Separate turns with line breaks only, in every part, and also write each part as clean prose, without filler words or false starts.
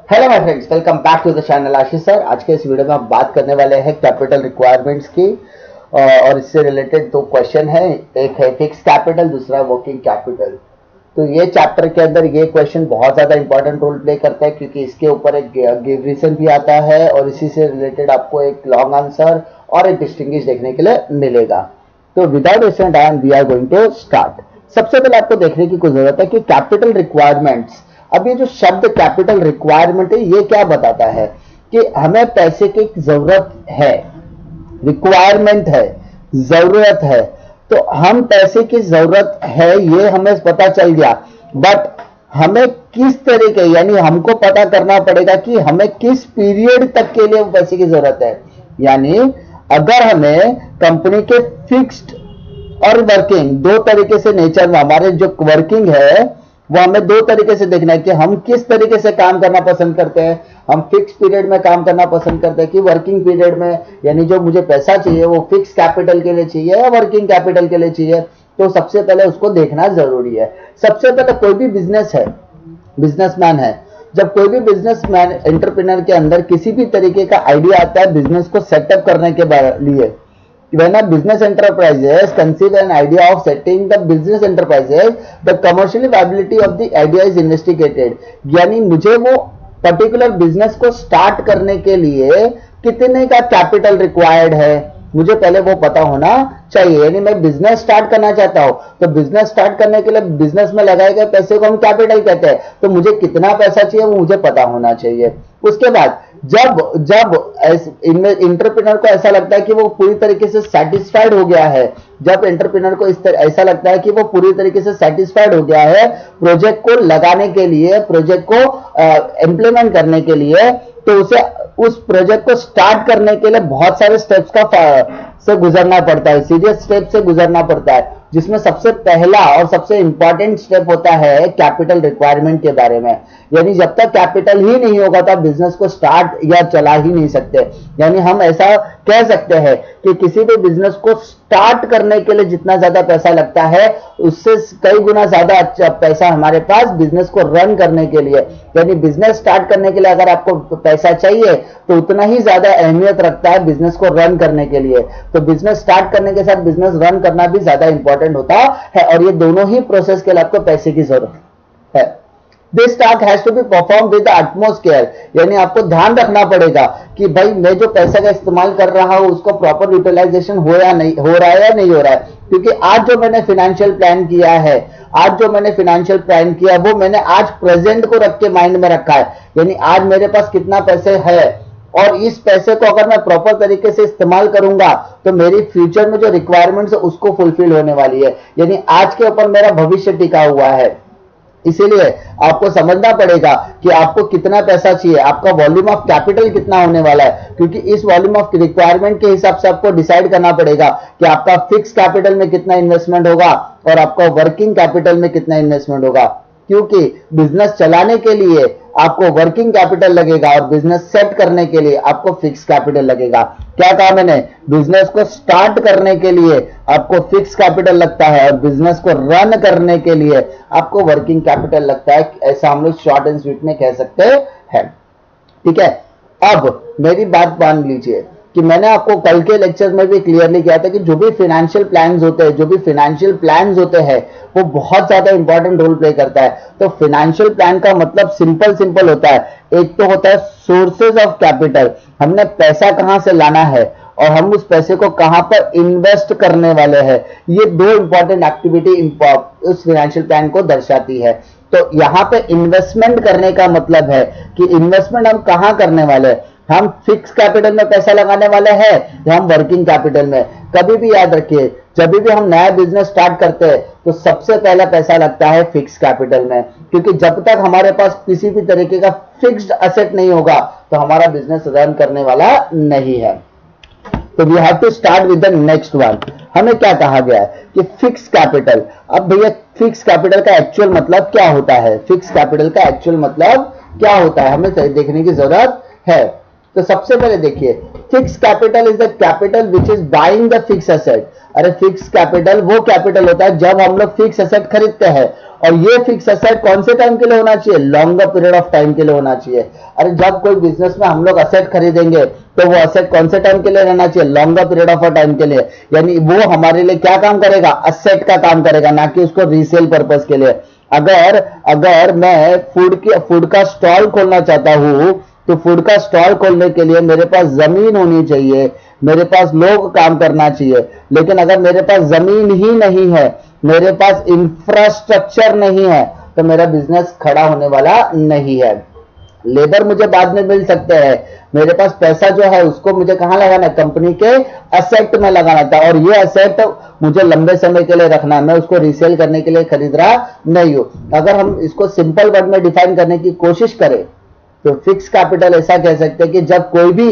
Hello my friends, welcome back to the channel Ashish sir. आज के इस वीडियो में हम बात करने वाले हैं कैपिटल रिक्वायरमेंट्स की और इससे रिलेटेड दो क्वेश्चन है। एक है फिक्स कैपिटल, दूसरा वर्किंग कैपिटल। तो ये चैप्टर के अंदर ये क्वेश्चन बहुत ज्यादा इंपॉर्टेंट रोल प्ले करता है क्योंकि इसके ऊपर एक गिव रीजन भी आता है और इसी से रिलेटेड आपको एक लॉन्ग आंसर और एक डिस्टिंग्विश देखने के लिए मिलेगा। तो without wasting time we are going to start. सबसे पहले आपको देखने की कुछ जरूरत है कि कैपिटल रिक्वायरमेंट्स, अब ये जो शब्द कैपिटल रिक्वायरमेंट है ये क्या बताता है कि हमें पैसे की जरूरत है, रिक्वायरमेंट है, जरूरत है। तो हम पैसे की जरूरत है ये हमें पता चल गया, बट हमें किस तरीके, यानी हमको पता करना पड़ेगा कि हमें किस पीरियड तक के लिए पैसे की जरूरत है। यानी अगर हमें कंपनी के फिक्स्ड और वर्किंग, दो तरीके से नेचर में हमारे जो वर्किंग है वो हमें दो तरीके से देखना है कि हम किस तरीके से काम करना पसंद करते हैं। हम फिक्स पीरियड में काम करना पसंद करते हैं कि वर्किंग पीरियड में, यानी जो मुझे पैसा चाहिए वो फिक्स कैपिटल के लिए चाहिए या वर्किंग कैपिटल के लिए चाहिए। तो सबसे पहले उसको देखना जरूरी है। सबसे पहले कोई भी बिजनेस है, बिजनेसमैन है, जब कोई भी बिजनेसमैन एंटरप्रेन्योर के अंदर किसी भी तरीके का आइडिया आता है बिजनेस को सेटअप करने के लिए, when a business enterprises conceive an idea of setting the business enterprises, the commercial viability of the idea is investigated। यानी मुझे वो पर्टिकुलर बिजनेस को स्टार्ट करने के लिए कितने का कैपिटल रिक्वायर्ड है मुझे पहले वो पता होना चाहिए। यानी मैं बिजनेस स्टार्ट करना चाहता हूं तो बिजनेस स्टार्ट करने के लिए बिजनेस में लगाए गए पैसे को हम कैपिटल कहते हैं, तो मुझे कितना पैसा चाहिए वो मुझे पता होना चाहिए। उसके बाद जब जब एंटरप्रेन्योर को ऐसा लगता है कि वो पूरी तरीके से सेटिस्फाइड हो गया है, जब एंटरप्रेन्योर को ऐसा लगता है कि वो पूरी तरीके से सेटिस्फाइड हो गया है प्रोजेक्ट को लगाने के लिए, प्रोजेक्ट को इंप्लीमेंट करने के लिए, तो उसे उस प्रोजेक्ट को स्टार्ट करने के लिए बहुत सारे स्टेप्स से गुजरना पड़ता है, सीरियस स्टेप से गुजरना पड़ता है, जिसमें सबसे पहला और सबसे इंपॉर्टेंट स्टेप होता है कैपिटल रिक्वायरमेंट के बारे में। यानी जब तक कैपिटल ही नहीं होगा तब बिजनेस को स्टार्ट या चला ही नहीं सकते। यानी हम ऐसा कह सकते हैं कि किसी भी बिजनेस को स्टार्ट करने के लिए जितना ज्यादा पैसा लगता है उससे कई गुना ज्यादा अच्छा पैसा हमारे पास बिजनेस को रन करने के लिए, यानी बिजनेस स्टार्ट करने के लिए अगर आपको पैसा चाहिए तो उतना ही ज्यादा अहमियत रखता है बिजनेस को रन करने के लिए। तो बिजनेस स्टार्ट करने के साथ बिजनेस रन करना भी ज्यादा इंपॉर्टेंट होता है और ये दोनों ही प्रोसेस के लिए आपको पैसे की जरूरत है। This task has to be perform with the utmost care. यानी आपको ध्यान रखना पड़ेगा कि भाई मैं जो पैसे का इस्तेमाल कर रहा हूं उसको प्रॉपर यूटिलाइजेशन हो या नहीं हो रहा है या नहीं हो रहा है। क्योंकि आज जो मैंने फाइनेंशियल प्लान किया है, आज जो मैंने फाइनेंशियल प्लान किया वो मैंने आज प्रेजेंट को रख के माइंड में रखा है। यानी आज मेरे पास कितना पैसे है और इस पैसे को अगर मैं प्रॉपर तरीके से इस्तेमाल करूंगा तो मेरी फ्यूचर में जो रिक्वायरमेंट्स है उसको फुलफिल होने वाली है। यानी आज के ऊपर मेरा भविष्य टिका हुआ है। इसीलिए आपको समझना पड़ेगा कि आपको कितना पैसा चाहिए, आपका वॉल्यूम ऑफ कैपिटल कितना होने वाला है, क्योंकि इस वॉल्यूम ऑफ रिक्वायरमेंट के हिसाब से आपको डिसाइड करना पड़ेगा कि आपका फिक्स कैपिटल में कितना इन्वेस्टमेंट होगा और आपका वर्किंग कैपिटल में कितना इन्वेस्टमेंट होगा। क्योंकि बिजनेस चलाने के लिए आपको वर्किंग कैपिटल लगेगा और बिजनेस सेट करने के लिए आपको फिक्स कैपिटल लगेगा। क्या कहा मैंने? बिजनेस को स्टार्ट करने के लिए आपको फिक्स कैपिटल लगता है और बिजनेस को रन करने के लिए आपको वर्किंग कैपिटल लगता है। ऐसा हम लोग शॉर्ट एंड स्वीट में कह सकते हैं। ठीक है, अब मेरी बात मान लीजिए कि मैंने आपको कल के लेक्चर में भी क्लियरली किया था कि जो भी फाइनेंशियल प्लान्स होते हैं वो बहुत ज्यादा इंपॉर्टेंट रोल प्ले करता है। तो फाइनेंशियल प्लान का मतलब सिंपल होता है। एक तो होता है सोर्सेज ऑफ कैपिटल, हमने पैसा कहां से लाना है और हम उस पैसे को कहां पर इन्वेस्ट करने वाले हैं। ये दो इंपॉर्टेंट एक्टिविटी उस फाइनेंशियल प्लान को दर्शाती है। तो यहां पे इन्वेस्टमेंट करने का मतलब है कि इन्वेस्टमेंट हम कहां करने वाले हैं। हम फिक्स कैपिटल में पैसा लगाने वाले हैं या हम वर्किंग कैपिटल में। कभी भी याद रखिए, जब भी हम नया बिजनेस स्टार्ट करते हैं तो सबसे पहला पैसा लगता है फिक्स कैपिटल में, क्योंकि जब तक हमारे पास किसी भी तरीके का फिक्स्ड एसेट नहीं होगा तो हमारा बिजनेस रन करने वाला नहीं है। तो we have to start with the next one. हमें क्या कहा गया है कि फिक्स कैपिटल। अब भैया फिक्स कैपिटल का एक्चुअल मतलब क्या होता है? फिक्स कैपिटल का एक्चुअल मतलब क्या होता है हमें देखने की जरूरत है। तो सबसे पहले देखिए, fix capital is the capital which is buying the fix asset. अरे फिक्स कैपिटल वो कैपिटल होता है जब हम लोग फिक्स एसेट खरीदते हैं और ये फिक्स असेट कौन से टाइम के लिए होना चाहिए? लॉन्गर पीरियड ऑफ टाइम के लिए होना चाहिए। अरे जब कोई बिजनेस में हम लोग असेट खरीदेंगे तो वो असेट कौन से टाइम के लिए रहना चाहिए? लॉन्गर पीरियड ऑफ टाइम के लिए। यानी वो हमारे लिए क्या काम करेगा? असेट का काम करेगा, ना कि उसको रीसेल पर्पस के लिए। अगर मैं फूड का स्टॉल खोलना चाहता हूं तो फूड का स्टॉल खोलने के लिए मेरे पास जमीन होनी चाहिए, मेरे पास लोग काम करना चाहिए। लेकिन अगर मेरे पास जमीन ही नहीं है, मेरे पास इंफ्रास्ट्रक्चर नहीं है, तो मेरा बिजनेस खड़ा होने वाला नहीं है। लेबर मुझे बाद में मिल सकते हैं, मेरे पास पैसा जो है उसको मुझे कहां लगाना है? कंपनी के असेट में लगाना था, और ये असेट मुझे लंबे समय के लिए रखना है, मैं उसको रीसेल करने के लिए खरीद रहा नहीं हूं। अगर हम इसको सिंपल वर्ड में डिफाइन करने की कोशिश करें तो फिक्स कैपिटल ऐसा कह सकते हैं कि जब कोई भी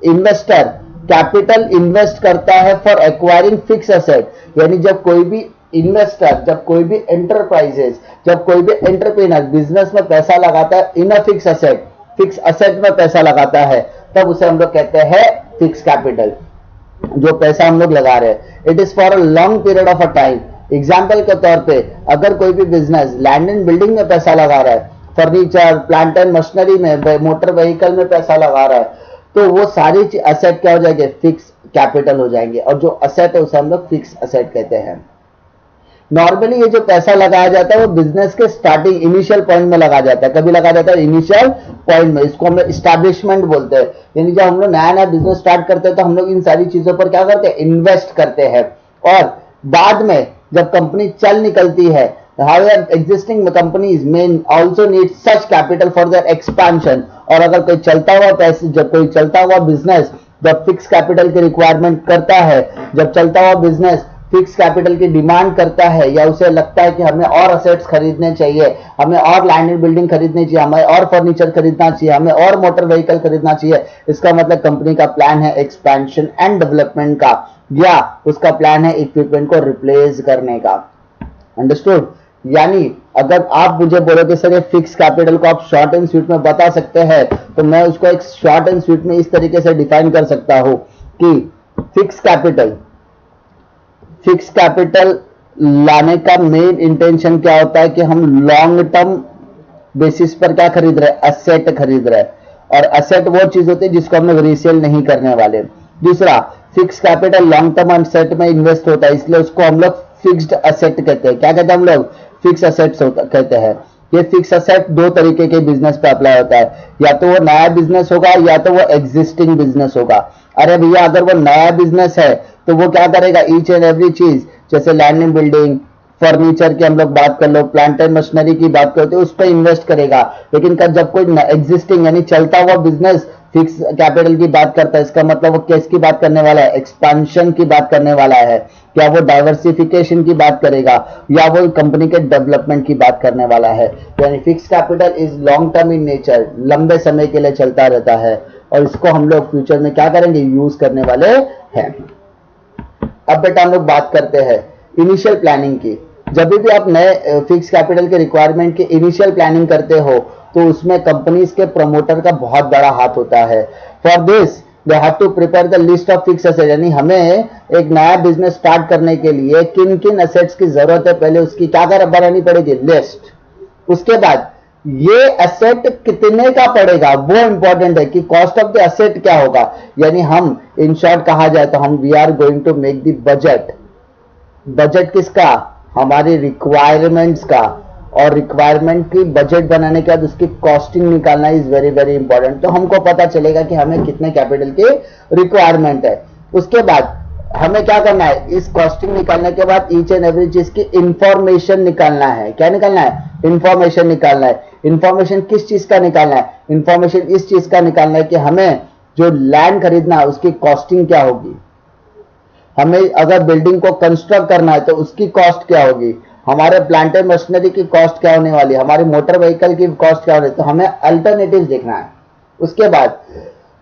इन्वेस्टर कैपिटल इन्वेस्ट करता है फॉर एक्वायरिंग फिक्स असेट, यानी जब कोई भी इन्वेस्टर, जब कोई भी एंटरप्राइजेस, जब कोई भी एंटरप्रेन्योर बिजनेस में पैसा लगाता है इन अ फिक्स असेट में पैसा लगाता है, तब उसे हम लोग कहते हैं फिक्स कैपिटल। जो पैसा हम लोग लगा रहे हैं, it is for a long period of a time. Example के तौर पे अगर कोई भी बिजनेस लैंड एंड बिल्डिंग में पैसा लगा रहा है, फर्नीचर, प्लांट एंड मशीनरी में, मोटर व्हीकल में पैसा लगा रहा है, तो वो सारी असेट क्या हो जाएंगे? फिक्स कैपिटल हो जाएंगे। और जो असेट है उसे हम लोग फिक्स असेट कहते हैं। नॉर्मली ये जो पैसा लगाया जाता है वो बिजनेस के स्टार्टिंग इनिशियल पॉइंट में लगा जाता है। कभी लगा जाता है इनिशियल पॉइंट में, इसको हम लोग इस्टेब्लिशमेंट बोलते हैं। यानी जब हम लोग नया नया बिजनेस स्टार्ट करते हैं तो हम लोग इन सारी चीजों पर क्या करते हैं? इन्वेस्ट करते हैं। और बाद में जब कंपनी चल निकलती है, however existing companies may also need such capital for their expansion। और अगर कोई चलता हुआ पैसे, जब कोई चलता हुआ बिजनेस जब फिक्स कैपिटल की रिक्वायरमेंट करता है, जब चलता हुआ बिजनेस फिक्स कैपिटल की डिमांड करता है, या उसे लगता है कि हमें और असेट्स खरीदने चाहिए, हमें और लैंड एंड बिल्डिंग खरीदनी चाहिए, हमें और फर्नीचर खरीदना चाहिए, हमें और मोटर व्हीकल खरीदना चाहिए, इसका मतलब कंपनी का प्लान है एक्सपेंशन एंड डेवलपमेंट का, या उसका प्लान है इक्विपमेंट को रिप्लेस करने का। अंडरस्टूड? यानी अगर आप मुझे बोलोगे सर ये फिक्स कैपिटल को आप शॉर्ट एंड स्वीट में बता सकते हैं, तो मैं उसको एक शॉर्ट एंड स्वीट में इस तरीके से डिफाइन कर सकता हूं कि फिक्स कैपिटल लाने का मेन इंटेंशन क्या होता है कि हम लॉन्ग टर्म बेसिस पर क्या खरीद रहे हैं? असेट खरीद रहे हैं। और असेट वो चीज होती है जिसको हम लोग रीसेल नहीं करने वाले। दूसरा, fix capital long term asset में इन्वेस्ट होता है, इसलिए उसको हम लोग फिक्स्ड असेट कहते हैं। क्या कहते हैं हम लोग? फिक्स असेट्स कहते हैं। ये फिक्स असेट दो तरीके के बिजनेस पे अप्लाई होता है, या तो वो नया बिजनेस होगा या तो वो एग्जिस्टिंग बिजनेस होगा। अरे भैया अगर वो नया बिजनेस है तो वो क्या करेगा? ईच एंड एवरी चीज, जैसे लैंड एंड बिल्डिंग, फर्नीचर की हम लोग बात कर लो, प्लांट एंड मशीनरी की बात करते हैं, उस पर इन्वेस्ट करेगा। लेकिन जब कोई एग्जिस्टिंग यानी चलता हुआ बिजनेस फिक्स कैपिटल की बात करता है, इसका मतलब वो किसकी बात करने वाला है? एक्सपेंशन की बात करने वाला है। क्या वो डाइवर्सिफिकेशन की बात करेगा, या वो कंपनी के डेवलपमेंट की बात करने वाला है? यानी fix capital is long term in nature, लंबे समय के लिए चलता रहता है, और इसको हम लोग फ्यूचर में क्या करेंगे? यूज करने वाले हैं। अब बेटा हम लोग बात करते हैं इनिशियल प्लानिंग की। जब भी आप नए फिक्स कैपिटल के रिक्वायरमेंट की इनिशियल प्लानिंग करते हो तो उसमें कंपनीज के प्रमोटर का बहुत बड़ा हाथ होता है। For this they have to prepare the list of fix asset, यानी हमें एक नया बिजनेस स्टार्ट करने के लिए किन किन असेट्स की जरूरत है, पहले उसकी क्या बनानी पड़ेगी? लिस्ट। उसके बाद ये असेट कितने का पड़ेगा वो इंपॉर्टेंट है कि कॉस्ट ऑफ द असेट क्या होगा। यानी हम इन शॉर्ट कहा जाए तो हम we are going to make the budget किसका? हमारी रिक्वायरमेंट्स का। और रिक्वायरमेंट की बजट बनाने के बाद उसकी कॉस्टिंग निकालना इज वेरी वेरी इंपॉर्टेंट। तो हमको पता चलेगा कि हमें कितने कैपिटल की रिक्वायरमेंट है। उसके बाद हमें क्या करना है? इस कॉस्टिंग निकालने के बाद ईच एंड एवरी चीज की इंफॉर्मेशन निकालना है। क्या निकालना है? इंफॉर्मेशन निकालना है। इंफॉर्मेशन किस चीज का निकालना है? इंफॉर्मेशन इस चीज का निकालना है कि हमें जो लैंड खरीदना है उसकी कॉस्टिंग क्या होगी, हमें अगर बिल्डिंग को कंस्ट्रक्ट करना है तो उसकी कॉस्ट क्या होगी, हमारे प्लांट एंड मशीनरी की कॉस्ट क्या होने वाली है, हमारे मोटर व्हीकल की कॉस्ट क्या होने वाली है। तो हमें अल्टरनेटिव्स देखना है। उसके बाद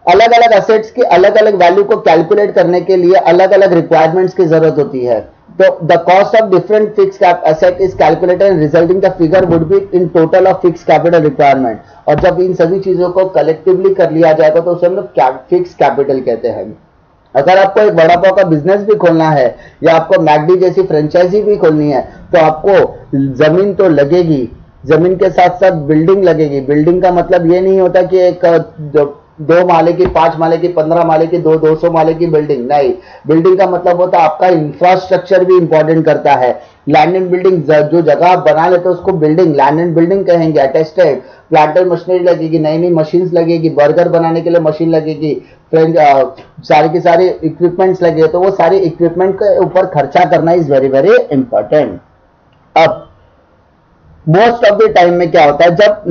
अलग अलग असेट्स की अलग अलग वैल्यू को कैलकुलेट करने के लिए अलग अलग रिक्वायरमेंट्स की जरूरत होती है। तो the cost of different fixed asset is calculated and resulting the figure would be in total of fix capital requirement. और जब इन सभी चीजों को कलेक्टिवली कर लिया जाएगा तो उसे हम लोग फिक्स कैपिटल कहते हैं। अगर आपको एक वड़ा पाव का बिजनेस भी खोलना है या आपको मैकडी जैसी फ्रेंचाइजी भी खोलनी है तो आपको जमीन तो लगेगी, जमीन के साथ साथ बिल्डिंग लगेगी। बिल्डिंग का मतलब ये नहीं होता कि एक 2 माले की, 5 माले की, 15 माले की, 200 माले की बिल्डिंग नहीं। बिल्डिंग का मतलब होता है आपका इंफ्रास्ट्रक्चर भी इंपॉर्टेंट करता है। लैंड एंड बिल्डिंग, जो जगह आप बना लेते हो उसको बिल्डिंग, लैंड एंड बिल्डिंग कहेंगे। अटेस्टेड प्लांट एंड मशीनरी लगेगी, नई नई मशीन्स लगेगी, बर्गर बनाने के लिए मशीन लगेगी, सारे के सारे इक्विपमेंट्स लगे, तो वो सारे इक्विपमेंट के ऊपर खर्चा करना इज वेरी वेरी इंपॉर्टेंट। अब मोस्ट ऑफ द टाइम में क्या होता है, जब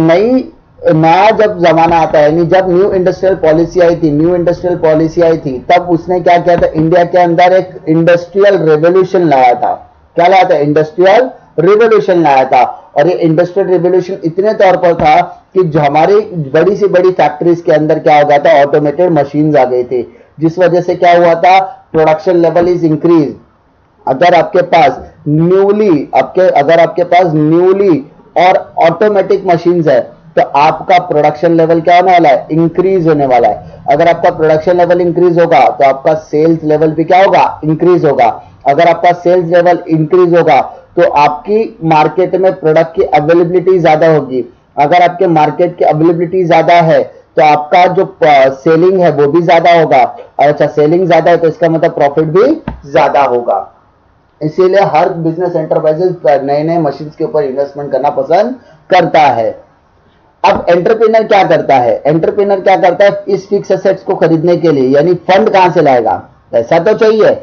नया जब जमाना आता है, नहीं जब न्यू इंडस्ट्रियल पॉलिसी आई थी, न्यू इंडस्ट्रियल पॉलिसी आई थी, तब उसने क्या किया था, इंडिया के अंदर एक इंडस्ट्रियल रेवोल्यूशन लाया था। क्या लाया था? इंडस्ट्रियल रिवोल्यूशन लाया था। और ये इंडस्ट्रियल रिवोल्यूशन इतने तौर पर था कि जो हमारी बड़ी से बड़ी फैक्ट्रीज के अंदर क्या हो गया था, ऑटोमेटेड मशीन्स आ गई थी, जिस वजह से क्या हुआ था, प्रोडक्शन लेवल इज इंक्रीज। अगर आपके पास न्यूली और ऑटोमेटिक मशीन्स है तो आपका प्रोडक्शन लेवल क्या होने वाला है, इंक्रीज होने वाला है। अगर आपका प्रोडक्शन लेवल इंक्रीज होगा तो आपका सेल्स लेवल भी क्या होगा, इंक्रीज होगा। अगर आपका सेल्स लेवल इंक्रीज होगा तो आपकी मार्केट में प्रोडक्ट की अवेलेबिलिटी ज्यादा होगी। अगर आपके मार्केट की अवेलेबिलिटी ज्यादा है तो आपका जो सेलिंग है वो भी ज्यादा होगा। अच्छा, सेलिंग ज्यादा है तो इसका मतलब प्रॉफिट भी ज्यादा होगा। इसीलिए हर बिजनेस एंटरप्राइजेस नए नए मशीन्स के ऊपर इन्वेस्टमेंट करना पसंद करता है। अब एंटरप्रेन्योर क्या करता है, एंटरप्रेन्योर क्या करता है, इस फिक्स एसेट्स को खरीदने के लिए यानी फंड कहां से लाएगा, पैसा तो चाहिए,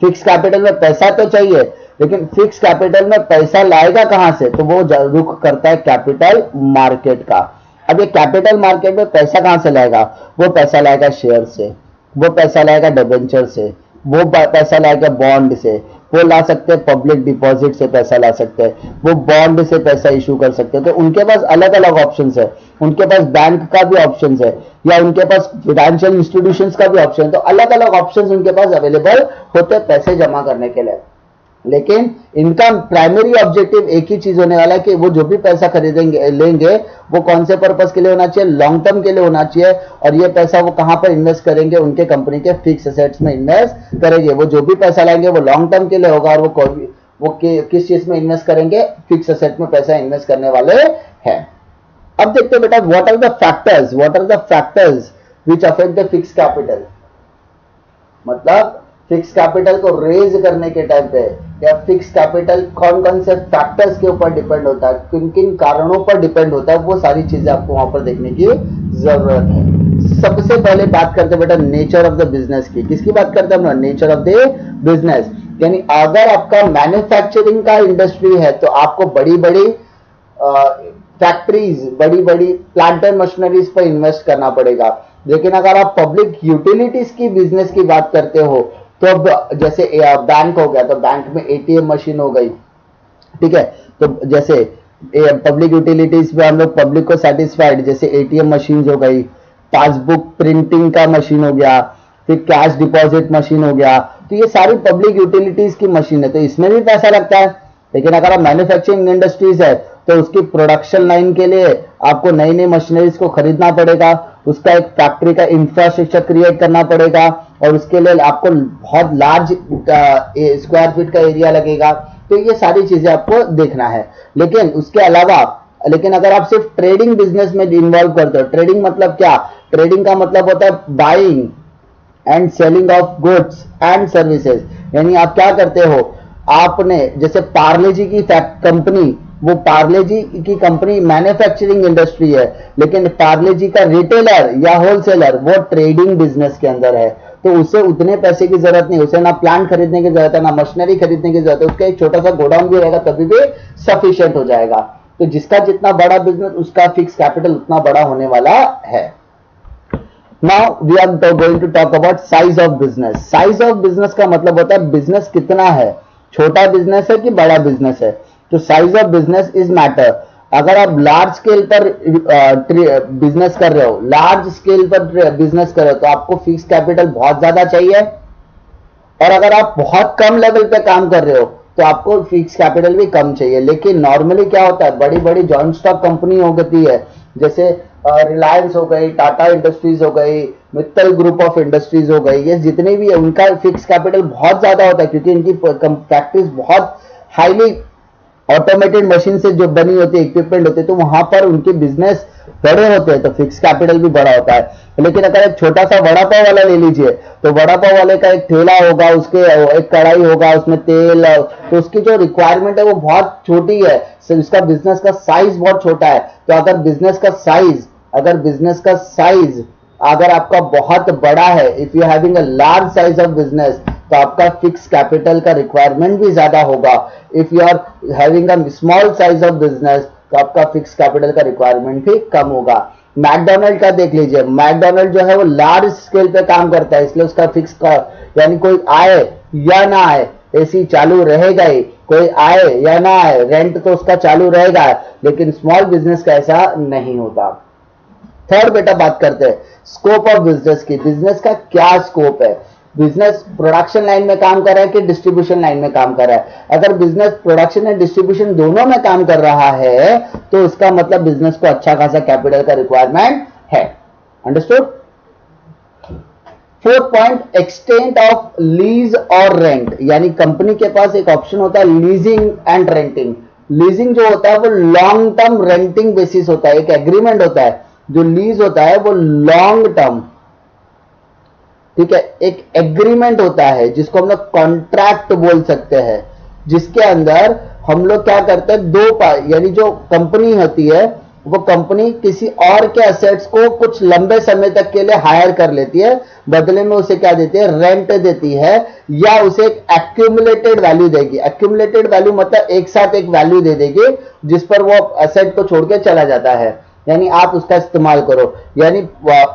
फिक्स कैपिटल में पैसा तो चाहिए, लेकिन फिक्स कैपिटल में पैसा लाएगा कहां से, तो वो रुख करता है कैपिटल मार्केट का। अब ये कैपिटल मार्केट में पैसा कहां से लाएगा, वो पैसा लाएगा शेयर से, वो पैसा लाएगा डिबेंचर से, वो पैसा लाएगा बॉन्ड से, वो ला सकते हैं पब्लिक डिपॉजिट से पैसा ला सकते हैं, वो बॉन्ड से पैसा इशू कर सकते हैं। तो उनके पास अलग अलग ऑप्शंस है, उनके पास बैंक का भी ऑप्शंस है या उनके पास फाइनेंशियल इंस्टीट्यूशंस का भी ऑप्शन है। तो अलग अलग ऑप्शंस उनके पास अवेलेबल होते हैं पैसे जमा करने के लिए। लेकिन इनका प्राइमरी ऑब्जेक्टिव एक ही चीज होने वाला है कि वो जो भी पैसा खरीदेंगे लेंगे वो कौन से पर्पस के लिए होना चाहिए, लॉन्ग टर्म के लिए होना चाहिए। और ये पैसा वो कहां पर इन्वेस्ट करेंगे, उनके कंपनी के फिक्स एसेट्स में इन्वेस्ट करेंगे। वो जो भी पैसा लाएंगे वो लॉन्ग टर्म के लिए होगा और वो किस चीज में इन्वेस्ट करेंगे, फिक्स एसेट में पैसा इन्वेस्ट करने वाले हैं। अब देखते हैं बेटा, what are the factors which affect the fix capital. मतलब फिक्स कैपिटल को रेज करने के टाइम पे या फिक्स कैपिटल कौन कौन से फैक्टर्स के ऊपर डिपेंड होता है, किन किन कारणों पर डिपेंड होता है, वो सारी चीजें आपको वहां पर देखने की जरूरत है। सबसे पहले बात करते हैं बेटा नेचर ऑफ द बिजनेस की। किसकी बात करते हैं हम? Nature of the business. यानी अगर आपका मैन्युफैक्चरिंग का इंडस्ट्री है तो आपको बड़ी बड़ी फैक्ट्रीज, बड़ी बड़ी प्लांट एंड मशीनरीज पर इन्वेस्ट करना पड़ेगा। लेकिन अगर आप पब्लिक यूटिलिटीज की बिजनेस की बात करते हो तो जैसे बैंक हो गया तो बैंक में एटीएम मशीन हो गई, ठीक है। तो जैसे पब्लिक यूटिलिटीज में हम लोग पब्लिक को सेटिस्फाइड, जैसे एटीएम मशीन हो गई, पासबुक प्रिंटिंग का मशीन हो गया, फिर कैश डिपॉजिट मशीन हो गया। तो ये सारी पब्लिक यूटिलिटीज की मशीन है, तो इसमें भी पैसा लगता है। लेकिन अगर आप मैन्युफैक्चरिंग इंडस्ट्रीज है तो उसकी प्रोडक्शन लाइन के लिए आपको नई नई मशीनरीज को खरीदना पड़ेगा, उसका एक फैक्ट्री का इंफ्रास्ट्रक्चर क्रिएट करना पड़ेगा और उसके लिए आपको बहुत लार्ज स्क्वायर फीट का एरिया लगेगा। तो ये सारी चीजें आपको देखना है। लेकिन उसके अलावा, लेकिन अगर आप सिर्फ ट्रेडिंग बिजनेस में इन्वॉल्व करते हो, ट्रेडिंग मतलब क्या, ट्रेडिंग का मतलब होता है buying and selling of goods and services. यानी आप क्या करते हो, आपने जैसे पार्ले जी की कंपनी, वो पार्ले जी की कंपनी मैन्युफैक्चरिंग इंडस्ट्री है, लेकिन पार्ले जी का रिटेलर या होलसेलर वो ट्रेडिंग बिजनेस के अंदर है। तो उसे उतने पैसे की जरूरत नहीं, उसे ना प्लांट खरीदने की जरूरत है, ना मशीनरी खरीदने की जरूरत है, उसका एक छोटा सा गोडाउन भी रहेगा तभी भी सफिशिएंट हो जाएगा। तो जिसका जितना बड़ा बिजनेस उसका फिक्स कैपिटल उतना बड़ा होने वाला है। Now we are going to talk about size of business. Size of business का मतलब होता है बिजनेस कितना है, छोटा बिजनेस है कि बड़ा बिजनेस है। तो size of business is matter. अगर आप लार्ज स्केल पर बिजनेस कर रहे हो, लार्ज स्केल पर बिजनेस कर रहे हो तो आपको फिक्स कैपिटल बहुत ज्यादा चाहिए। और अगर आप बहुत कम लेवल पे काम कर रहे हो तो आपको फिक्स कैपिटल भी कम चाहिए। लेकिन नॉर्मली क्या होता है, बड़ी बड़ी जॉइंट स्टॉक कंपनी हो गई है, जैसे रिलायंस हो गई, टाटा इंडस्ट्रीज हो गई, मित्तल ग्रुप ऑफ इंडस्ट्रीज हो गई, ये जितने भी है उनका फिक्स कैपिटल बहुत ज्यादा होता है क्योंकि इनकी फैक्ट्रीज बहुत हाईली ऑटोमेटेड मशीन से जो बनी होती है, इक्विपमेंट होते हैं, तो वहां पर उनके बिजनेस बड़े होते हैं तो फिक्स कैपिटल भी बड़ा होता है। लेकिन अगर एक छोटा सा वड़ा पाव वाला ले लीजिए तो वड़ा पाव वाले का एक ठेला होगा, उसके एक कढ़ाई होगा, उसमें तेल, तो उसकी जो रिक्वायरमेंट है वो बहुत छोटी है, उसका बिजनेस का साइज बहुत छोटा है। तो अगर बिजनेस का साइज अगर आपका बहुत बड़ा है, if you having a large size of business, तो आपका फिक्स कैपिटल का रिक्वायरमेंट भी ज्यादा होगा। If you are having a small size of business, तो आपका फिक्स कैपिटल का रिक्वायरमेंट भी कम होगा। मैकडोनल्ड का देख लीजिए, मैकडोनल्ड जो है वो लार्ज स्केल पे काम करता है, इसलिए उसका फिक्स यानी कोई आए या ना आए एसी चालू रहेगा ही, कोई आए या ना आए रेंट तो उसका चालू रहेगा। लेकिन स्मॉल बिजनेस का ऐसा नहीं होता। थर्ड बेटा बात करते हैं स्कोप ऑफ बिजनेस की। बिजनेस का क्या स्कोप है? बिजनेस प्रोडक्शन लाइन में काम कर रहा है कि डिस्ट्रीब्यूशन लाइन में काम कर रहा है? अगर बिजनेस प्रोडक्शन एंड डिस्ट्रीब्यूशन दोनों में काम कर रहा है तो इसका मतलब बिजनेस को अच्छा खासा कैपिटल का रिक्वायरमेंट है। Understood? Fourth point, extent of lease और रेंट, यानी कंपनी के पास एक ऑप्शन होता है लीजिंग एंड रेंटिंग। लीजिंग जो होता है वो लॉन्ग टर्म रेंटिंग बेसिस होता है, एक एग्रीमेंट होता है। जो लीज होता है वो लॉन्ग टर्म, ठीक है, एक एग्रीमेंट होता है जिसको हम लोग कॉन्ट्रैक्ट बोल सकते हैं, जिसके अंदर हम लोग क्या करते हैं, दो पार्ट, यानी जो कंपनी होती है वो कंपनी किसी और के एसेट्स को कुछ लंबे समय तक के लिए हायर कर लेती है, बदले में उसे क्या देती है, रेंट देती है, या उसे एक एक्यूमुलेटेड वैल्यू देगी। एक्यूमुलेटेड वैल्यू मतलब एक साथ एक वैल्यू दे देगी जिस पर वो एसेट को छोड़ के चला जाता है, यानी आप उसका इस्तेमाल करो। यानी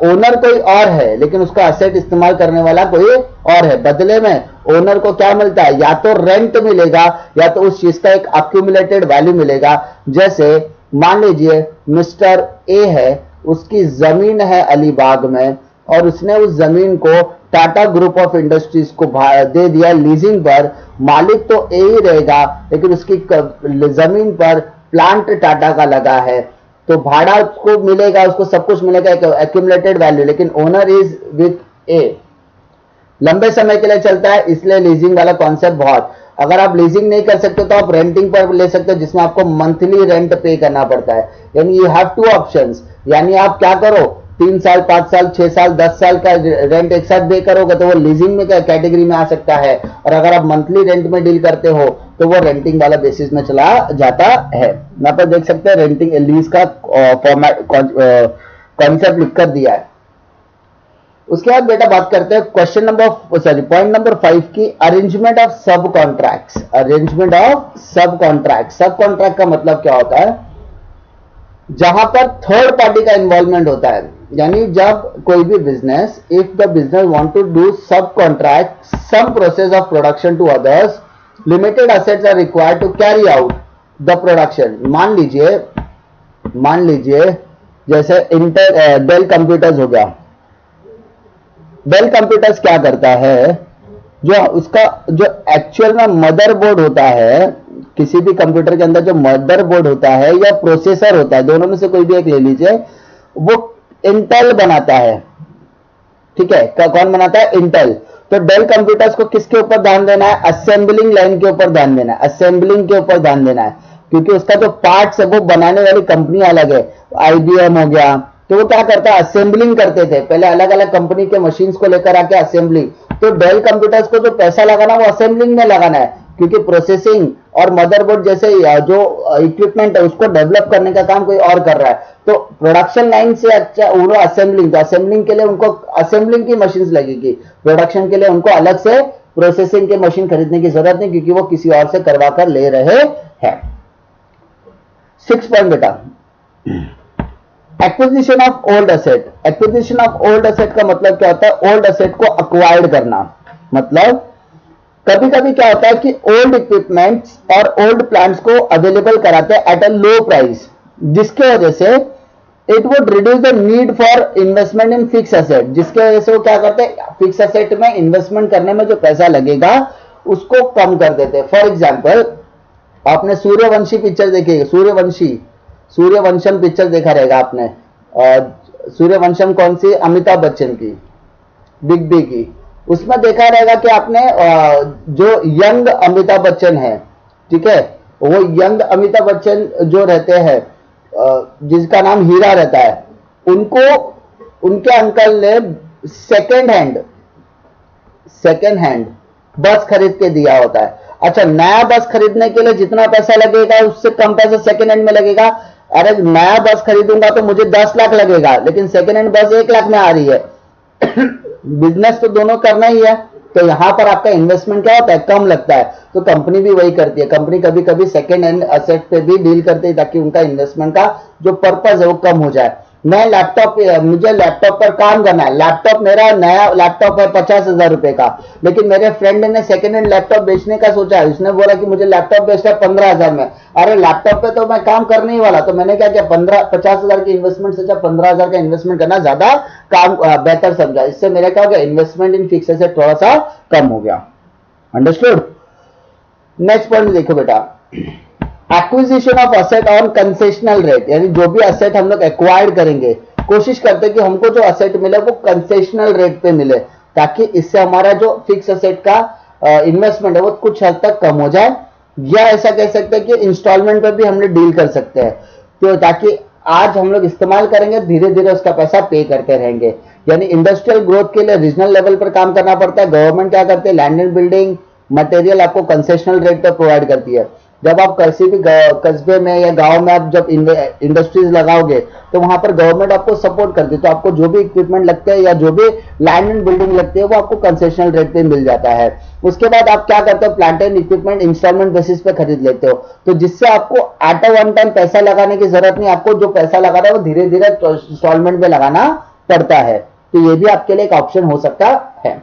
ओनर कोई और है लेकिन उसका एसेट इस्तेमाल करने वाला कोई और है, बदले में ओनर को क्या मिलता है, या तो रेंट मिलेगा या तो उस चीज का एक एक्यूमुलेटेड वैल्यू मिलेगा। जैसे मान लीजिए मिस्टर ए है, उसकी जमीन है अलीबाग में और उसने उस जमीन को टाटा ग्रुप ऑफ इंडस्ट्रीज को दे दिया लीजिंग पर। मालिक तो ए ही रहेगा लेकिन उसकी जमीन पर प्लांट टाटा का लगा है, तो भाड़ा उसको मिलेगा, उसको सब कुछ मिलेगा, एक्यूमुलेटेड वैल्यू, लेकिन ओनर इज विथ ए, लंबे समय के लिए चलता है, इसलिए लीजिंग वाला कॉन्सेप्ट बहुत। अगर आप लीजिंग नहीं कर सकते तो आप रेंटिंग पर ले सकते हो जिसमें आपको मंथली रेंट पे करना पड़ता है। यानी यू हैव टू ऑप्शंस, यानी आप क्या करो, 3 साल 5 साल 6 साल 10 साल का रेंट एक साथ पे करोगे तो वो लीजिंग में कैटेगरी में आ सकता है, और अगर आप मंथली रेंट में डील करते हो तो वो रेंटिंग वाला बेसिस में चला जाता है। यहाँ पर देख सकते हैं रेंटिंग लीज का फॉर्मेट कॉन्सेप्ट लिखकर दिया है। उसके बाद बेटा बात करते हैं पॉइंट नंबर 5 की, अरेंजमेंट ऑफ सब कॉन्ट्रैक्ट्स। अरेंजमेंट ऑफ सब कॉन्ट्रैक्ट, सब कॉन्ट्रैक्ट का मतलब क्या होता है, जहां पर थर्ड पार्टी का इन्वॉल्वमेंट होता है। यानी जब कोई भी business, if the business want to do subcontract some process of production to others, limited assets are required to carry out the production. मान लीजिए जैसे डेल कंप्यूटर्स हो गया। डेल कंप्यूटर्स क्या करता है, जो उसका जो एक्चुअल में मदरबोर्ड होता है, किसी भी कंप्यूटर के अंदर जो मदरबोर्ड होता है या प्रोसेसर होता है, दोनों में से कोई भी एक ले लीजिए, वो इंटेल बनाता है, ठीक है, कौन बनाता है, इंटेल। तो डेल कंप्यूटर्स को किसके ऊपर ध्यान देना है, असेंबलिंग लाइन के ऊपर ध्यान देना है, असेंबलिंग के ऊपर ध्यान देना है, क्योंकि उसका जो पार्ट्स है वो बनाने वाली कंपनी अलग है। आईबीएम हो गया, तो वो क्या करता है, असेंबलिंग करते थे पहले, अलग अलग कंपनी के मशीन्स को लेकर आके असेंबलिंग। तो डेल कंप्यूटर्स को जो पैसा लगाना वो असेंबलिंग में लगाना है, क्योंकि प्रोसेसिंग और मदरबोर्ड जैसे जो इक्विपमेंट है उसको डेवलप करने का काम कोई और कर रहा है। तो प्रोडक्शन लाइन से अच्छा उन्होंने असेंबलिंग, तो असेंबलिंग के लिए उनको असेंबलिंग की मशीन लगेगी, प्रोडक्शन के लिए उनको अलग से प्रोसेसिंग की मशीन खरीदने की जरूरत नहीं, क्योंकि वो किसी और से करवा कर ले रहे हैं। 6 पॉइंट बेटा, acquisition of old asset. Acquisition of old asset का मतलब क्या होता है, ओल्ड एसेट को अक्वायर्ड करना। मतलब कभी कभी क्या होता है कि ओल्ड इक्विपमेंट्स और ओल्ड प्लांट्स को अवेलेबल कराते हैं एट अ लो प्राइस, जिसके वजह से it would reduce the need for investment in fix asset, जिसके वजह से वो क्या करते हैं, फिक्स एसेट में इन्वेस्टमेंट करने में जो पैसा लगेगा उसको कम कर देते हैं। फॉर एग्जाम्पल, आपने सूर्यवंशी पिक्चर देखी, सूर्यवंशम पिक्चर देखा रहेगा आपने, सूर्यवंशम कौन सी? अमिताभ बच्चन की, बिग बी की। उसमें देखा रहेगा कि आपने जो यंग अमिताभ बच्चन है, ठीक है, वो यंग अमिताभ बच्चन जो रहते हैं, जिसका नाम हीरा रहता है, उनको उनके अंकल ने सेकेंड हैंड बस खरीद के दिया होता है। अच्छा, नया बस खरीदने के लिए जितना पैसा लगेगा उससे कम पैसा सेकेंड हैंड में लगेगा। अरे नया बस खरीदूंगा तो मुझे 10 लाख लगेगा, लेकिन सेकेंड हैंड बस 1 लाख में आ रही है। बिजनेस तो दोनों करना ही है, तो यहां पर आपका इन्वेस्टमेंट क्या होता है? कम लगता है। तो कंपनी भी वही करती है, कंपनी कभी कभी सेकेंड हैंड एसेट पे भी डील करती है ताकि उनका इन्वेस्टमेंट का जो पर्पज है वो कम हो जाए। मैं लैपटॉप, मुझे लैपटॉप पर काम करना है, लैपटॉप मेरा नया लैपटॉप है 50,000 रुपए का, लेकिन मेरे फ्रेंड ने सेकेंड हैंड लैपटॉप बेचने का सोचा है, उसने बोला कि मुझे लैपटॉप बेचना है 15,000 में। अरे लैपटॉप पे तो मैं काम करने ही वाला, तो मैंने क्या किया, 50,000 की इन्वेस्टमेंट से 15,000 का इन्वेस्टमेंट करना ज्यादा काम बेहतर समझा। इससे मेरा क्या हो गया, इन्वेस्टमेंट इन फिक्स एसेट थोड़ा सा कम हो गया। अंडरस्टूड? नेक्स्ट पॉइंट देखो बेटा, acquisition of asset on concessional rate, यानी जो भी असेट हम लोग एक्वायर करेंगे, कोशिश करते हैं कि हमको जो असेट मिले वो कंसेशनल रेट पे मिले, ताकि इससे हमारा जो फिक्स असेट का इन्वेस्टमेंट है वो कुछ हद तक कम हो जाए, या ऐसा कह सकते हैं कि इंस्टॉलमेंट पे भी हम लोग डील कर सकते हैं, तो ताकि आज हम लोग इस्तेमाल करेंगे, धीरे धीरे उसका पैसा पे करते रहेंगे। यानी इंडस्ट्रियल ग्रोथ के लिए रीजनल लेवल पर काम करना पड़ता है। गवर्नमेंट क्या करते हैं, लैंड एंड बिल्डिंग मटेरियल आपको कंसेशनल रेट पर प्रोवाइड करती है। जब आप किसी भी कस्बे में या गांव में आप जब इंडस्ट्रीज लगाओगे तो वहां पर गवर्नमेंट आपको सपोर्ट करती है, तो आपको जो भी इक्विपमेंट लगते हैं या जो भी लैंड एंड बिल्डिंग लगती है वो आपको कंसेशनल रेट पे मिल जाता है। उसके बाद आप क्या करते हो, plant and equipment instalment basis पे खरीद लेते हो, तो जिससे आपको एट वन टाइम पैसा लगाने की जरूरत नहीं, आपको जो पैसा लगाना है वो धीरे धीरे इंस्टॉलमेंट में लगाना पड़ता है। तो ये भी आपके लिए एक ऑप्शन हो सकता है।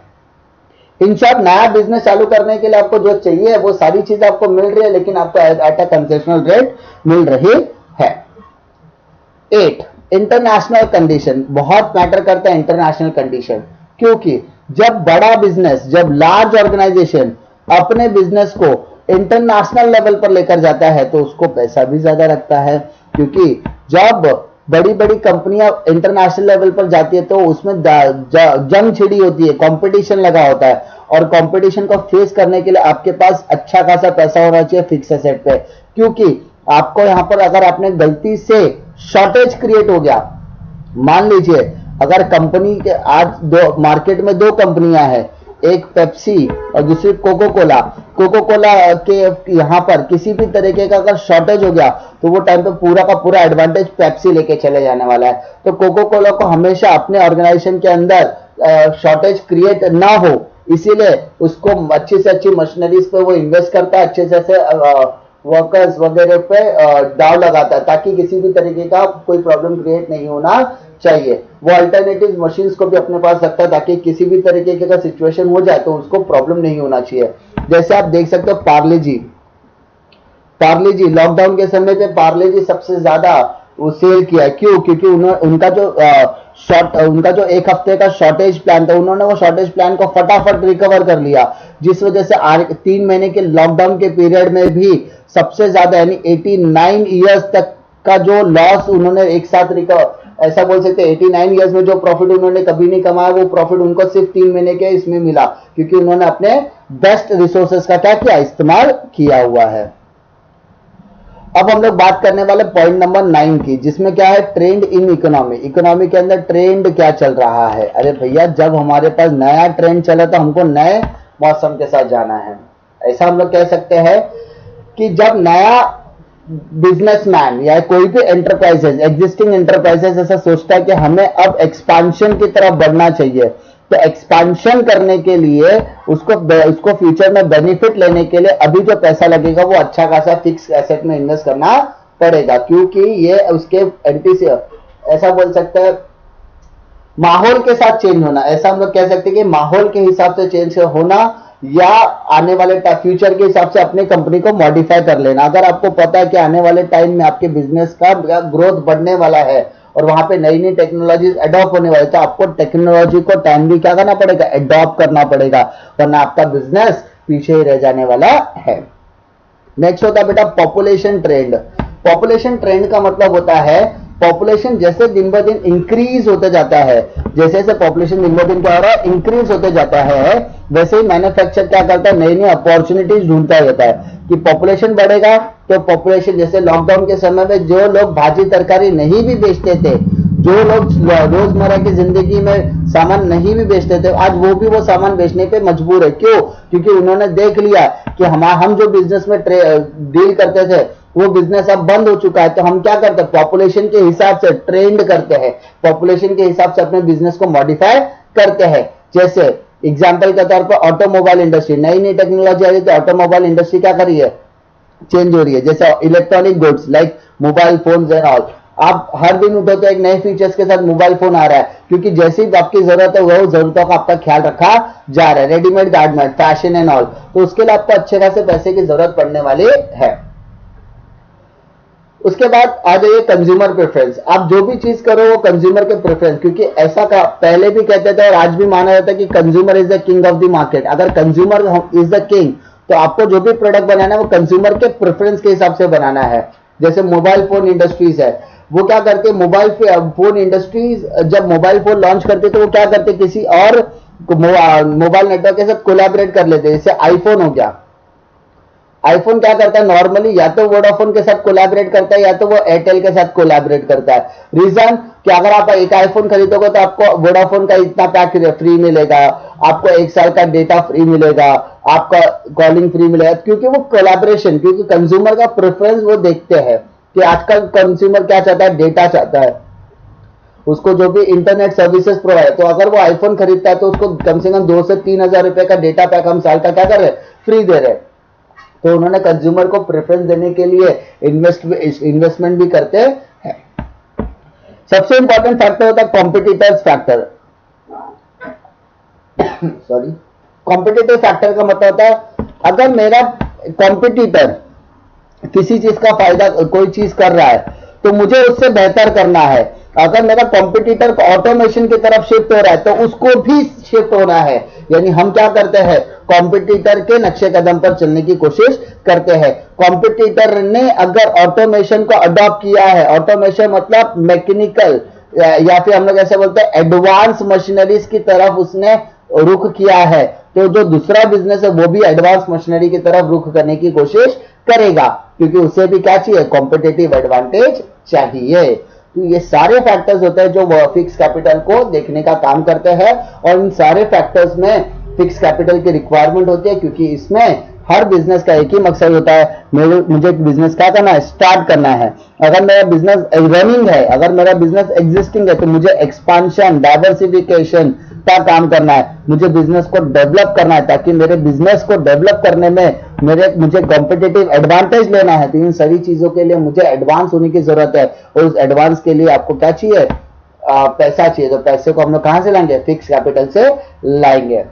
इन शॉर्ट, नया बिजनेस चालू करने के लिए आपको जो चाहिए वो सारी चीजें आपको मिल रही है, लेकिन आपको एट अ कंसेशनल रेट मिल रही है। 8, इंटरनेशनल कंडीशन। बहुत मैटर करता है इंटरनेशनल कंडीशन, क्योंकि जब बड़ा बिजनेस, जब लार्ज ऑर्गेनाइजेशन अपने बिजनेस को इंटरनेशनल लेवल पर लेकर जाता है तो उसको पैसा भी ज्यादा लगता है, क्योंकि जब बड़ी बड़ी कंपनियां इंटरनेशनल लेवल पर जाती है तो उसमें जंग छिड़ी होती है, कंपटीशन लगा होता है, और कंपटीशन को फेस करने के लिए आपके पास अच्छा खासा पैसा होना चाहिए फिक्स एसेट पे, क्योंकि आपको यहां पर अगर आपने गलती से शॉर्टेज क्रिएट हो गया, मान लीजिए अगर कंपनी के आज मार्केट में 2 कंपनियां हैं, एक पेप्सी और दूसरी कोको कोला, कोको कोला के यहाँ पर किसी भी तरीके का अगर शॉर्टेज हो गया तो वो टाइम पे पूरा का पूरा एडवांटेज पेप्सी लेके चले जाने वाला है। तो कोको कोला को हमेशा अपने ऑर्गेनाइजेशन के अंदर शॉर्टेज क्रिएट ना हो, इसीलिए उसको अच्छी से अच्छी मशीनरीज पे वो इन्वेस्ट करता है, अच्छे से वर्कर्स वगैरह पे दाव लगाता है, ताकि किसी भी तरीके का कोई प्रॉब्लम क्रिएट नहीं होना चाहिए। वो अल्टरनेटिव मशीन्स को भी अपने पास रखता है ताकि किसी भी तरीके का सिचुएशन हो जाए तो उसको प्रॉब्लम नहीं होना चाहिए। जैसे आप देख सकते हो पार्ले जी लॉकडाउन के समय पे पार्ले जी सबसे ज्यादा वो सेल किया, क्यों? क्योंकि उनका जो 1 हफ्ते का शॉर्टेज प्लान था, उन्होंने वो शॉर्टेज प्लान को फटाफट रिकवर कर लिया, जिस वजह से 3 महीने के लॉकडाउन के पीरियड में भी सबसे ज्यादा यानी 89 ईयर्स तक का जो लॉस उन्होंने एक साथ रिकवर, ऐसा बोल सकते हैं 89 ईयर्स में जो प्रॉफिट उन्होंने कभी नहीं कमाया वो प्रॉफिट उनको सिर्फ 3 महीने के इसमें मिला, क्योंकि उन्होंने अपने बेस्ट रिसोर्सेस का क्या किया, इस्तेमाल किया हुआ है। अब हम लोग बात करने वाले पॉइंट नंबर 9 की, जिसमें क्या है, ट्रेंड इन इकोनॉमी। इकोनॉमी के अंदर ट्रेंड क्या चल रहा है? अरे भैया, जब हमारे पास नया ट्रेंड चला तो हमको नए मौसम के साथ जाना है। ऐसा हम लोग कह सकते हैं कि जब नया बिजनेसमैन या कोई भी एंटरप्राइजेस, एग्जिस्टिंग एंटरप्राइजेस ऐसा सोचता है कि हमें अब एक्सपांशन की तरफ बढ़ना चाहिए, तो एक्सपांशन करने के लिए उसको फ्यूचर में बेनिफिट लेने के लिए अभी जो पैसा लगेगा वो अच्छा खासा फिक्स एसेट में इन्वेस्ट करना पड़ेगा, क्योंकि ये उसके ऐसा बोल सकते हैं माहौल के साथ चेंज होना, ऐसा हम लोग कह सकते हैं कि माहौल के हिसाब से चेंज होना या आने वाले फ्यूचर के हिसाब से अपनी कंपनी को मॉडिफाई कर लेना। अगर आपको पता है कि आने वाले टाइम में आपके बिजनेस का ग्रोथ बढ़ने वाला है और वहां पे नई नई टेक्नोलॉजीज अडॉप्ट होने वाली, तो आपको टेक्नोलॉजी को टाइम भी क्या करना पड़ेगा, अडॉप्ट करना पड़ेगा, वरना आपका बिजनेस पीछे ही रह जाने वाला है। नेक्स्ट होता है बेटा पॉपुलेशन ट्रेंड। पॉपुलेशन ट्रेंड का मतलब होता है पॉपुलेशन जैसे दिन ब दिन इंक्रीज होते जाता है, जैसे जैसे पॉपुलेशन दिन ब दिन क्या हो रहा है, इंक्रीज होते जाता है, वैसे ही मैन्युफैक्चर क्या करता है, नई नई अपॉर्चुनिटीज ढूंढता रहता है कि पॉपुलेशन बढ़ेगा तो पॉपुलेशन, जैसे लॉकडाउन के समय में जो लोग भाजी तरकारी नहीं भी बेचते थे, जो लोग रोजमर्रा की जिंदगी में सामान नहीं भी बेचते थे, आज वो भी वो सामान बेचने पे मजबूर है। क्यों? क्योंकि उन्होंने देख लिया कि हम जो बिजनेस में डील करते थे वो बिजनेस अब बंद हो चुका है, तो हम क्या करते हैं, पॉपुलेशन के हिसाब से ट्रेंड करते हैं, पॉपुलेशन के हिसाब से अपने बिजनेस को मॉडिफाई करते हैं। जैसे एग्जांपल के तौर पर ऑटोमोबाइल इंडस्ट्री, नई नई टेक्नोलॉजी आ रही है तो ऑटोमोबाइल इंडस्ट्री क्या कर रही है, चेंज हो रही है। जैसे electronic goods like mobile phones and all, आप हर दिन उठो तो एक नए फीचर्स के साथ मोबाइल फोन आ रहा है, क्योंकि जैसी आपकी जरूरत है वो जरूरतों का आपका ख्याल रखा जा रहा है। Readymade garment, fashion and all, तो उसके लिए आपको अच्छे खासे पैसे की जरूरत पड़ने वाली है। उसके बाद आ जाइए कंज्यूमर प्रेफरेंस। आप जो भी चीज करो वो कंज्यूमर के प्रेफरेंस, क्योंकि ऐसा का पहले भी कहते थे और आज भी माना जाता है कि consumer is the king of the market. अगर कंज्यूमर इज द किंग तो आपको जो भी प्रोडक्ट बनाना है वो कंज्यूमर के प्रेफरेंस के हिसाब से बनाना है। जैसे मोबाइल फोन इंडस्ट्रीज है, वो क्या करते हैं, मोबाइल फोन इंडस्ट्रीज जब मोबाइल फोन लॉन्च करते तो वो क्या करते, किसी और मोबाइल नेटवर्क के साथ कोलैबोरेट कर लेते। जैसे आईफोन हो गया, आईफोन क्या करता है नॉर्मली, या तो वोडाफोन के साथ कोलैबोरेट करता है या तो वो एयरटेल के साथ कोलैबोरेट करता है। रीजन कि अगर आप एक आईफोन खरीदोगे तो आपको वोडाफोन का इतना पैक फ्री मिलेगा, आपको 1 साल का डेटा फ्री मिलेगा, आपका कॉलिंग फ्री मिलेगा, क्योंकि वो कोलैबोरेशन, क्योंकि कंज्यूमर का प्रेफरेंस वो देखते हैं कि आजकल कंज्यूमर क्या चाहता है, डेटा चाहता है, उसको जो भी इंटरनेट सर्विसेज प्रोवाइड। तो अगर वो आईफोन खरीदता है तो उसको कम से कम 2 से 3 हजार रुपए का डेटा पैक हम साल का क्या कर रहे हैं, फ्री दे रहे हैं। तो उन्होंने कंज्यूमर को प्रेफरेंस देने के लिए इन्वेस्टमेंट भी करते हैं। सबसे इंपॉर्टेंट फैक्टर होता है competitors factor. Sorry, competitive factor का मतलब होता है अगर मेरा कॉम्पिटिटर किसी चीज का फायदा, कोई चीज कर रहा है तो मुझे उससे बेहतर करना है। अगर मेरा कॉम्पिटिटर ऑटोमेशन की तरफ शिफ्ट हो रहा है तो उसको भी शिफ्ट होना है। यानी हम क्या करते हैं, कॉम्पिटिटर के नक्शे कदम पर चलने की कोशिश करते हैं। कॉम्पिटिटर ने अगर ऑटोमेशन को अडॉप्ट किया है, ऑटोमेशन मतलब मैकेनिकल या फिर हम लोग ऐसे बोलते हैं एडवांस मशीनरीज की तरफ उसने रुख किया है, तो जो दूसरा बिजनेस है वो भी एडवांस मशीनरी की तरफ रुख करने की कोशिश करेगा, क्योंकि उसे भी क्या चाहिए, कॉम्पिटिटिव एडवांटेज चाहिए। तो ये सारे फैक्टर्स होते हैं जो फिक्स कैपिटल को देखने का काम करते हैं, और इन सारे फैक्टर्स में फिक्स कैपिटल की रिक्वायरमेंट होती है, क्योंकि इसमें हर बिजनेस का एक ही मकसद होता है, मुझे एक बिजनेस क्या करना है, स्टार्ट करना है। अगर मेरा बिजनेस रनिंग है, अगर मेरा बिजनेस एग्जिस्टिंग है, तो मुझे एक्सपांशन, डाइवर्सिफिकेशन का काम करना है, मुझे बिजनेस को डेवलप करना है, ताकि मेरे बिजनेस को डेवलप करने में मुझे कॉम्पिटिटिव एडवांटेज लेना है। तो इन सभी चीजों के लिए मुझे एडवांस होने की जरूरत है, और उस एडवांस के लिए आपको क्या चाहिए, पैसा चाहिए। तो पैसे को हम लोग कहां से लाएंगे, फिक्स कैपिटल से लाएंगे।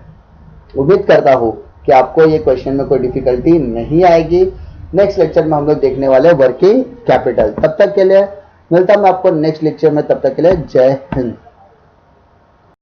उम्मीद करता हूं कि आपको ये क्वेश्चन में कोई डिफिकल्टी नहीं आएगी। नेक्स्ट लेक्चर में हम लोग देखने वाले वर्किंग कैपिटल। तब तक के लिए मिलता हूं मैं आपको नेक्स्ट लेक्चर में, तब तक के लिए जय हिंद।